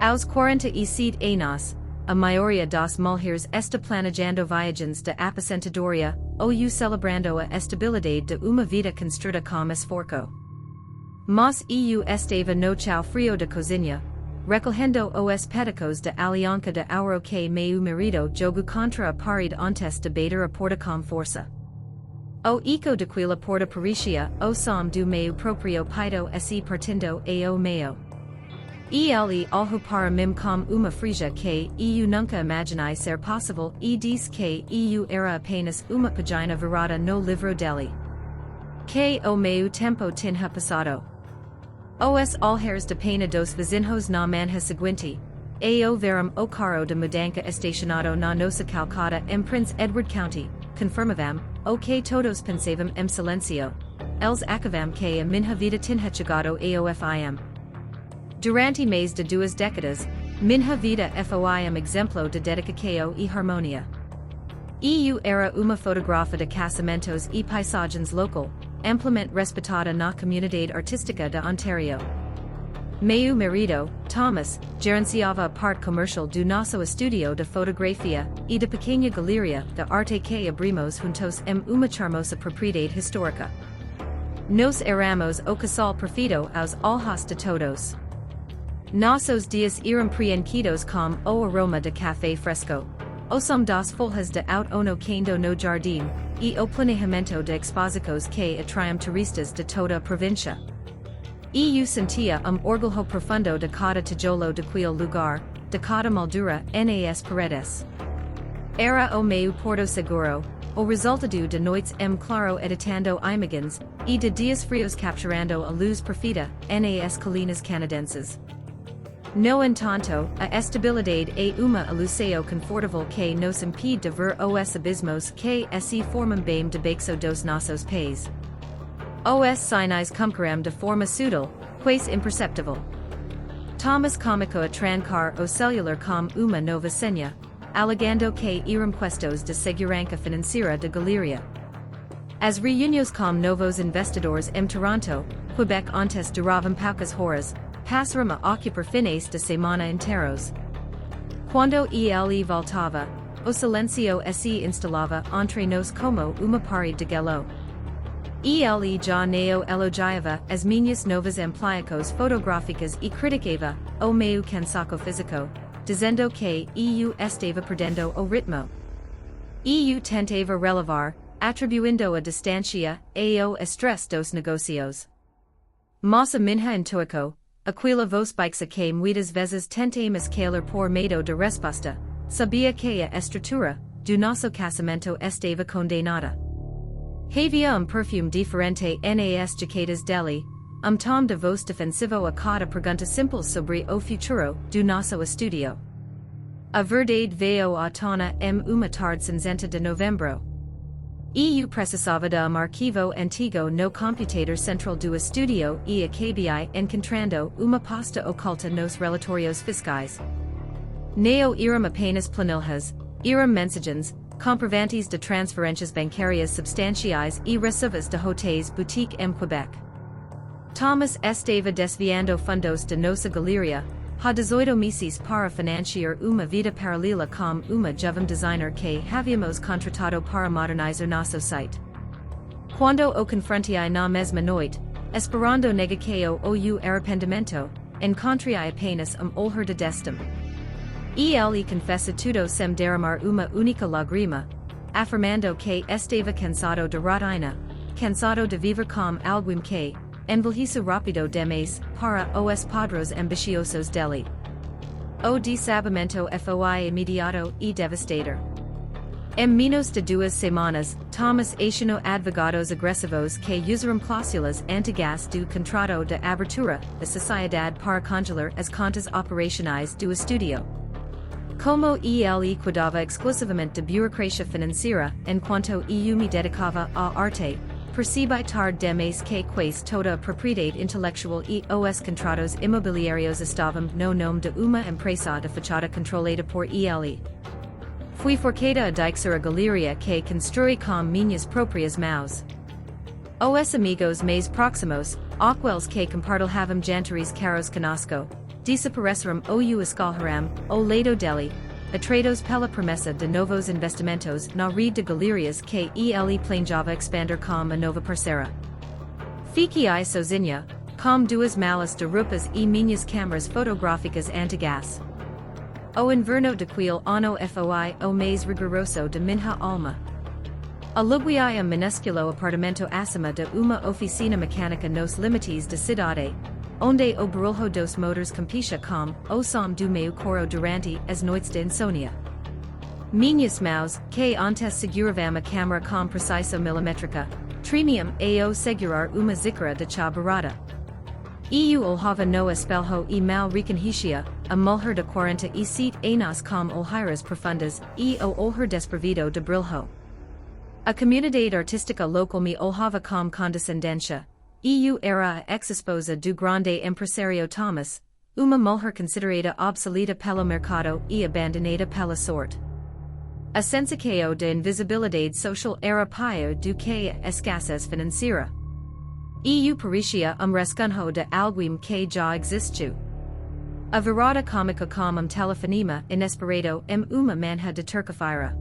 Aos 47 a maioria das mulheres está planejando viagens de aposentadoria, ou celebrando a estabilidade de uma vida construída com esforço. Mas estava no chão frio da cozinha, recolhendo os pedaços de aliança de ouro que meu marido jogou contra a parede antes de bater a porta com força. O eco daquela porta parecia o som do meu próprio peito se partindo ao meio. Ele olhou para mim com uma frieza que eu nunca imaginei ser possível e disse que eu era apenas uma página virada no livro dele. Que o meu tempo tinha passado. Os olhares de pena dos vizinhos na manhã seguinte, veram o carro de mudança estacionado na nossa calçada em Prince Edward County, confirmavam o que todos pensavam em silêncio. Eles acabavam que a minha vida tinha chegado ao fim. Durante mais de 2 décadas, minha vida foi exemplo de dedicação e harmonia. Eu era uma fotógrafa de casamentos e paisagens local, amplamente respeitada na comunidade artística de Ontario. Meu marido, Thomas, gerenciava a parte comercial do nosso estúdio de fotografia e da pequena galeria de arte que abrimos juntos em uma charmosa propriedade histórica. Nos éramos o casal perfeito aos olhos de todos. Nossos dias eram preenchidos com o aroma de café fresco, o som das folhas de outono caindo no jardim, e o planejamento de exposições que atraem turistas de toda a província. Eu sentia orgulho profundo de cada tijolo daquele lugar, de cada moldura nas paredes. Era o meu porto seguro, o resultado de noites claro editando imagens, e de dias frios capturando a luz perfeita nas colinas canadenses. No entanto, a estabilidade é uma ilusão confortável que nos impede de ver os abismos que se formam bem debaixo dos nossos pés. Os sinais cumprirão de forma sutil, quase imperceptível. Thomas começou a trancar o celular com uma nova senha, alegando que eram questos de segurança financeira da galeria. As reuniões com novos investidores em Toronto, Quebec antes duravam poucas horas, passaram a ocupar fines de semana inteiros. Quando ele voltava, o silêncio se instalava entre nós como uma parede de gelo. Ele já não elogiava as minhas novas empleadas fotográficas e criticava o meu cansaço físico, dizendo que eu estava perdendo o ritmo. Eu tentava relevar, atribuindo a distância ao estresse dos negócios. Mas a minha intuição, aquela voz baixa que muitas vezes tentamos calar por medo de resposta, sabia que a estrutura do nosso casamento estava condenada. Havia perfume diferente nas jaquetas dele, tom de voz defensivo a cada pergunta simples sobre o futuro do nosso estúdio. A verdade veio à tona uma tarde cinzenta de novembro. Eu precisava de arquivo antigo no computador central do estúdio e acabei encontrando uma pasta oculta nos relatórios fiscais. Não eram apenas planilhas, eram mensagens, comprovantes de transferências bancárias substanciais e recibos de hotéis boutique em Quebec. Thomas estava desviando fundos de nossa galeria, há 18 meses para financiar uma vida paralela com uma jovem designer que havíamos contratado para modernizar nosso site. Quando o confrontei na mesma noite, esperando nega que o arrependimento, encontrei apenas olhar de destino. Ele confessa tudo sem derramar uma única lágrima, afirmando que estava cansado de rotina, cansado de viver com alguém que envelhece rápido demais para os padrões ambiciosos dele. O desabamento foi imediato e devastador. Em menos de 2 semanas, Thomas acionou advogados agressivos que usaram cláusulas anti-gas do contrato de abertura da sociedade para congelar as contas operacionais do estúdio. Como ele cuidava exclusivamente de burocracia financeira enquanto eu me dedicava à arte, percebi tarde demais que quase toda a propriedade intelectual e os contratos imobiliários estavam no nome de uma empresa de fachada controlada por ele. Fui forçada a deixar a galeria que construí com minhas próprias mãos. Os amigos mais próximos, aqueles que compartilhavam jantares caros conosco, desaparecerem ou escalharam, o lado dele, atrados pela promessa de novos investimentos na rede de galerias que ele planejava expander com a nova parceira. Fiquei sozinha, com duas malas de roupas e minhas câmeras fotográficas antigas. O inverno daquele ano foi o mais rigoroso de minha alma. Aluguei minúsculo apartamento acima de uma oficina mecânica nos limites da cidade, onde o barulho dos motores competia com o som do meu coro durante as noites de insônia. Minhas mãos, que antes seguravam a câmera com precisão milimétrica, tremiam ao segurar uma xícara de chá barata. Eu olhava no espelho e mal reconhecia a mulher de 47 anos com olheiras profundas e o olhar desprovido de brilho. A comunidade artística local me olhava com condescendência. Eu era a ex-esposa do grande empresário Thomas, uma mulher considerada obsoleta pelo mercado e abandonada pela sorte. A sensação de invisibilidade social era pior do que a escassez financeira. Eu parecia rescunho de alguém que já existiu. A virada cômica com telefonema inesperado uma manhã de terça-feira.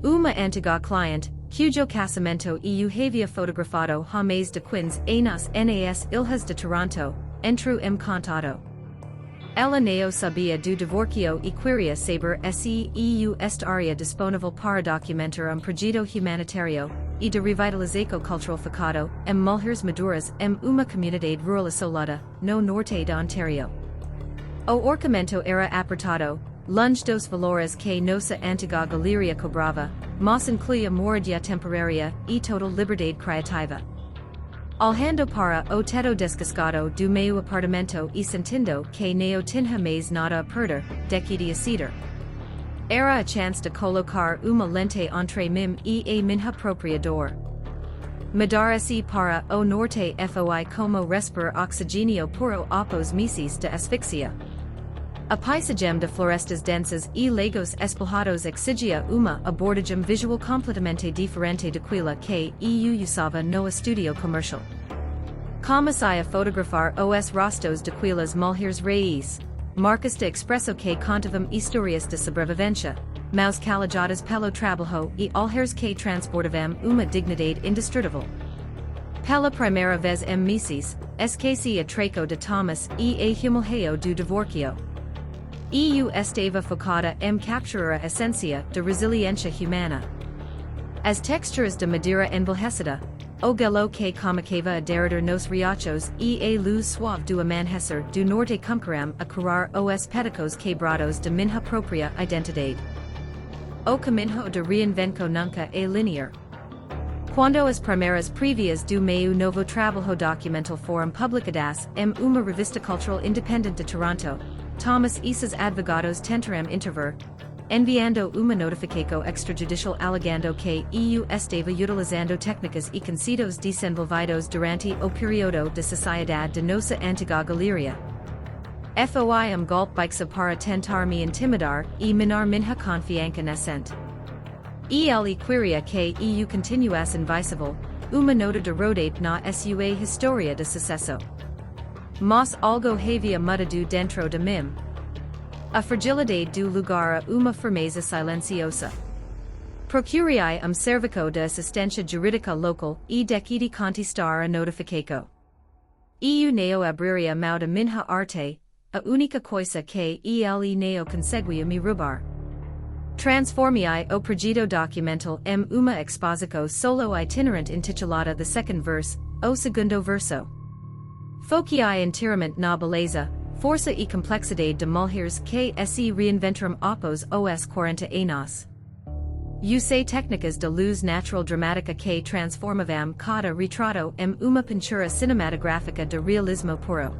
Uma antiga cliente, cujo casamento eu havia fotografado há mais de 15 anos nas ilhas de Toronto, entrou contado. Ela não sabia do divórcio e queria saber se eu estaria disponível para documentar projeto humanitário e de revitalização cultural focado mulheres maduras uma comunidade rural isolada, no norte de Ontario. O orçamento era apertado, longe dos valores que nossa antiga galeria cobrava, mas incluía moradia temporária e total liberdade criativa. Olhando para o teto descascado do meu apartamento e sentindo que não tinha mais nada a perder, decidi decidir. Era a chance de colocar uma lente entre mim e a minha própria dor. Mudar-se para o norte foi como respirar oxigênio puro após meses de asfixia. A paisagem de florestas densas e lagos espelhados exigia uma abordagem visual completamente diferente daquela que eu usava no estúdio comercial. Comecei a fotografar os rostos daquelas mulheres raiz, marcas de expresso que contavam histórias de sobrevivência, mãos calajadas pelo trabalho e olhares que transportavam uma dignidade indestrutível. Pela primeira vez meses, esqueci a treco de Thomas e a humilhao do divórcio. Eu estava focada capturar a essência da resiliência humana. As texturas de madeira envelhecida, o gelo que comicava a derreter nos riachos e a luz suave do amanhecer do norte cumcaram a curar os pedicos quebrados de minha própria identidade. O caminho de reinvenção nunca é linear. Quando as primeiras prévias do meu novo trabalho documental foram publicadas uma revista cultural independente de Toronto, Thomas e seus advogados tentaram intervir, enviando uma notificação extrajudicial alegando que eu estava utilizando técnicas e conceitos desenvolvidos durante o período de sociedade de nossa antiga galeria. Foi golpe baixo para tentar me intimidar e minar minha confiança nascente. Ele queria que eu continuasse invisível, uma nota de rodate na sua história de sucesso. Mas algo havia mudado dentro de mim. A fragilidade do lugar a uma firmeza silenciosa. Procurei cervico de assistência jurídica local e decidi contestar a notificação. Eu não abriria mão da minha arte, a única coisa que ele não conseguia me roubar. Transformei o projeto documental uma exposição solo itinerante intitulada The Second Verse, o segundo verso. Foquei inteiramente na beleza, força e complexidade de mulheres que se reinventaram após os 40 anos. Usei técnicas de luz natural dramática que transformavam cada retrato uma pintura cinematográfica de realismo puro.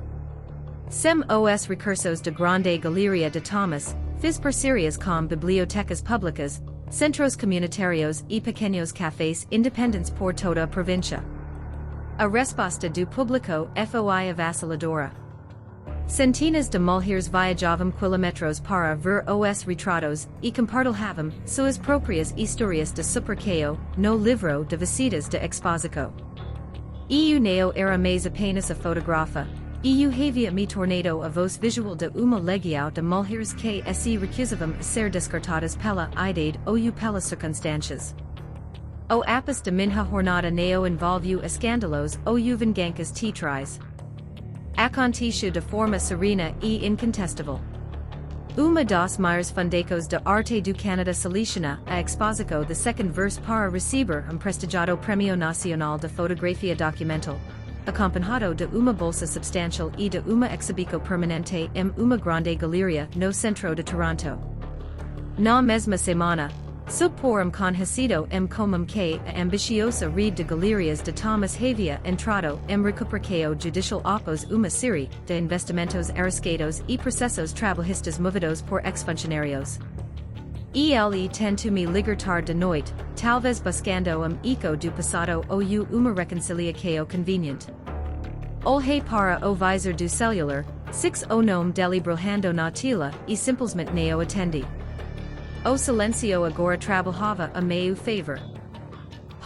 Sem os recursos de grande galeria de Thomas, fiz parcerias com bibliotecas públicas, centros comunitários e pequenos cafés independentes por toda a província. A resposta do público foi avassaladora. Centenas de mulheres viajavam quilômetros para ver os retratos e compartilhavam suas próprias histórias de supercao no livro de visitas de exposição. Eu não era mais apenas a fotógrafa, Eu havia me tornado a vos visual de uma legião de mulheres que se recusavam a ser descartadas pela idade ou pelas circunstâncias. O ápice de minha jornada neo envolveu escândalos ou vinganças teatrais. Aconteceu de forma serena e incontestável. Uma das maiores fundecos de arte do Canada seleciona a exposição de second verse para receber prestigiado Prémio Nacional de Fotografia Documental, acompanhado de uma bolsa substantial e de uma exibição permanente uma grande galeria no centro de Toronto. Na mesma semana, sob por conhecido como que a ambiciosa rede de galerias de Thomas havia entrado recuperação judicial após uma série de investimentos arriscados e processos trabalhistas movidos por ex-funcionários. Ele tentou me libertar de noite, talvez buscando eco do passado ou uma reconciliação conveniente. Olhei para o visor do celular, o nome dele brilhando na tela e simplesmente não atendi. O silencio agora trabalhava a meu favor.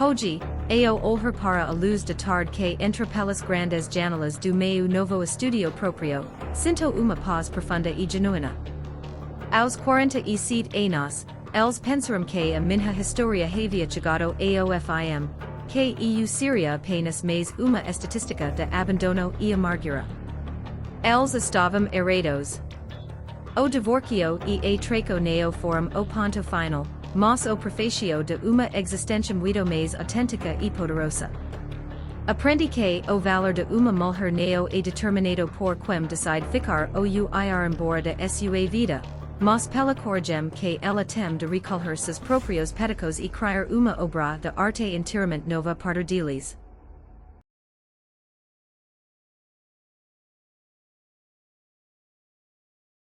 Hoje, eu olhar para a luz de tarde que entra pelas grandes janelas do meu novo estúdio próprio, sinto uma paz profunda e genuína. Aos 47 anos, eles pensaram que a minha história havia chegado ao fim, que eu seria apenas mais uma estatística de abandono e amargura. Eles estavam errados. O divorcio e a traco neo foram o ponto final, mas o prefacio de uma existência muito mais autêntica e poderosa. Aprendi que o valor de uma mulher neo é determinado por quem decide ficar ou ir embora de sua vida, mas pela coragem que ela tem de recolher seus próprios pedaços e criar uma obra de arte inteiramente nova a partir deles.